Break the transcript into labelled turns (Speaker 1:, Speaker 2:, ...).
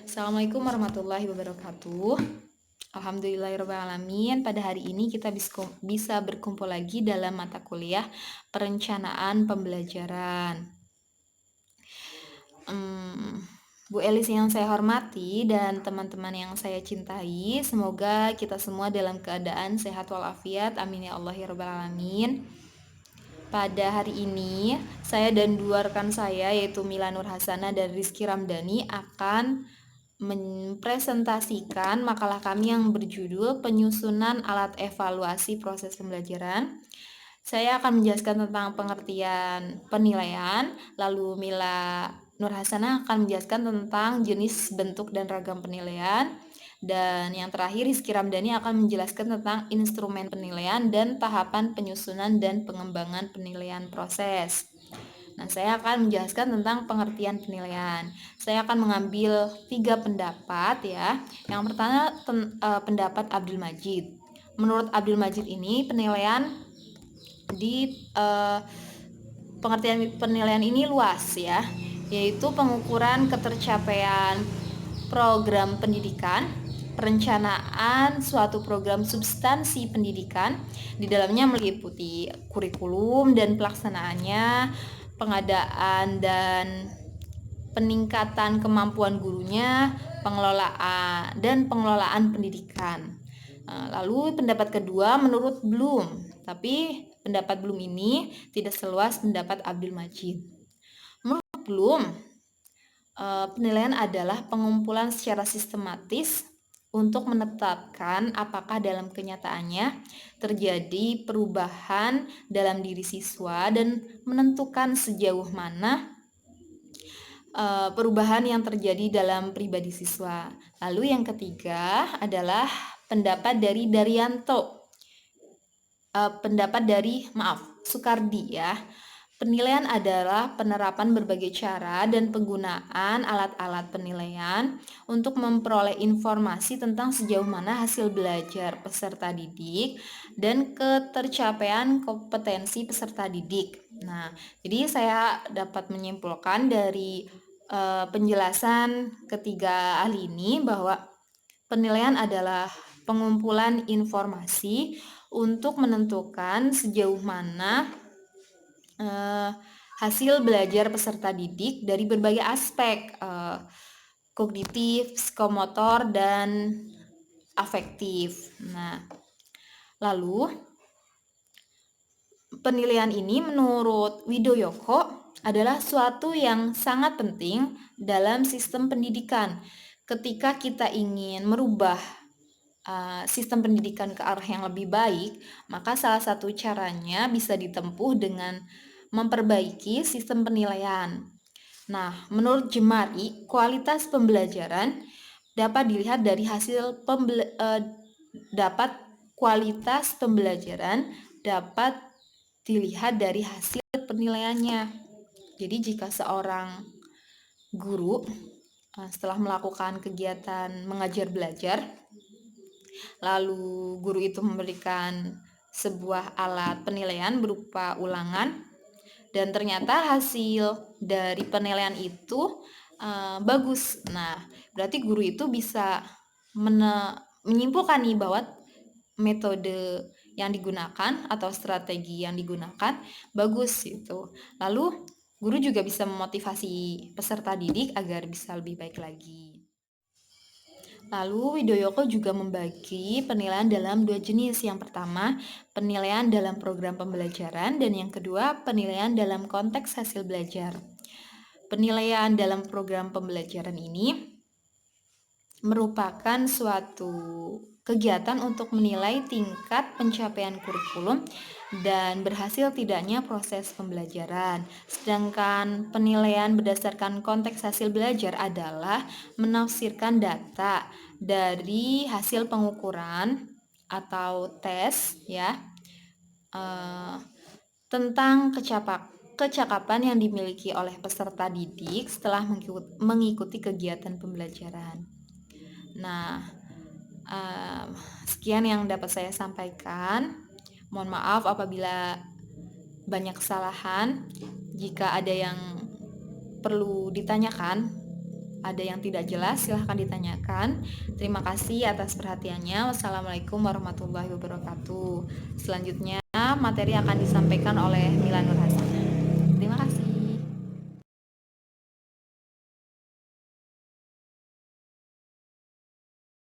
Speaker 1: Assalamualaikum warahmatullahi wabarakatuh. Alhamdulillahirrahmanirrahim. Pada hari ini kita bisa berkumpul lagi dalam mata kuliah perencanaan pembelajaran. Bu Elis yang saya hormati dan teman-teman yang saya cintai, semoga kita semua dalam keadaan sehat walafiat. Amin ya Allah ya rabbal alamin. Pada hari ini, saya dan dua rekan saya yaitu Mila Nur Hasana dan Rizky Ramdhani akan mempresentasikan makalah kami yang berjudul Penyusunan Alat Evaluasi Proses Pembelajaran. Saya akan menjelaskan tentang pengertian penilaian, lalu Mila Nur Hasana akan menjelaskan tentang jenis, bentuk, dan ragam penilaian. Dan yang terakhir, Rizky Ramdhani akan menjelaskan tentang instrumen penilaian dan tahapan penyusunan dan pengembangan penilaian proses. Nah, saya akan menjelaskan tentang pengertian penilaian. Saya akan mengambil 3 pendapat ya. Yang pertama pendapat Abdul Majid. Menurut Abdul Majid ini penilaian di pengertian penilaian ini luas ya, yaitu pengukuran ketercapaian program pendidikan, perencanaan suatu program substansi pendidikan, di dalamnya meliputi kurikulum dan pelaksanaannya, pengadaan dan peningkatan kemampuan gurunya, pengelolaan pendidikan. Lalu pendapat kedua menurut Bloom, tapi pendapat Bloom ini tidak seluas pendapat Abdul Majid. Menurut Bloom, penilaian adalah pengumpulan secara sistematis untuk menetapkan apakah dalam kenyataannya terjadi perubahan dalam diri siswa dan menentukan sejauh mana perubahan yang terjadi dalam pribadi siswa. Lalu yang ketiga adalah pendapat dari Daryanto. Sukardi ya. Penilaian adalah penerapan berbagai cara dan penggunaan alat-alat penilaian untuk memperoleh informasi tentang sejauh mana hasil belajar peserta didik dan ketercapaian kompetensi peserta didik. Nah, jadi saya dapat menyimpulkan dari penjelasan ketiga ahli ini bahwa penilaian adalah pengumpulan informasi untuk menentukan sejauh mana hasil belajar peserta didik dari berbagai aspek kognitif, psikomotor, dan afektif. Nah, lalu penilaian ini menurut Widoyoko adalah suatu yang sangat penting dalam sistem pendidikan. Ketika kita ingin merubah sistem pendidikan ke arah yang lebih baik, maka salah satu caranya bisa ditempuh dengan memperbaiki sistem penilaian. Nah, menurut Jemari, kualitas pembelajaran dapat dilihat dari kualitas pembelajaran dapat dilihat dari hasil penilaiannya. Jadi jika seorang guru setelah melakukan kegiatan mengajar belajar, lalu guru itu memberikan sebuah alat penilaian berupa ulangan, dan ternyata hasil dari penilaian itu bagus. Nah, berarti guru itu bisa menyimpulkan nih bahwa metode yang digunakan atau strategi yang digunakan bagus gitu. Lalu guru juga bisa memotivasi peserta didik agar bisa lebih baik lagi. Lalu Widoyoko juga membagi penilaian dalam 2 jenis. Yang pertama, penilaian dalam program pembelajaran, dan yang kedua, penilaian dalam konteks hasil belajar. Penilaian dalam program pembelajaran ini merupakan suatu kegiatan untuk menilai tingkat pencapaian kurikulum dan berhasil tidaknya proses pembelajaran. Sedangkan penilaian berdasarkan konteks hasil belajar adalah menafsirkan data dari hasil pengukuran atau tes ya tentang kecakapan yang dimiliki oleh peserta didik setelah mengikuti kegiatan pembelajaran. Nah, sekian yang dapat saya sampaikan. Mohon maaf apabila banyak kesalahan. Jika ada yang perlu ditanyakan ada yang tidak jelas silahkan ditanyakan. Terima kasih atas perhatiannya. Wassalamualaikum warahmatullahi wabarakatuh. Selanjutnya materi akan disampaikan oleh Mila Nur Hasanah. Terima kasih.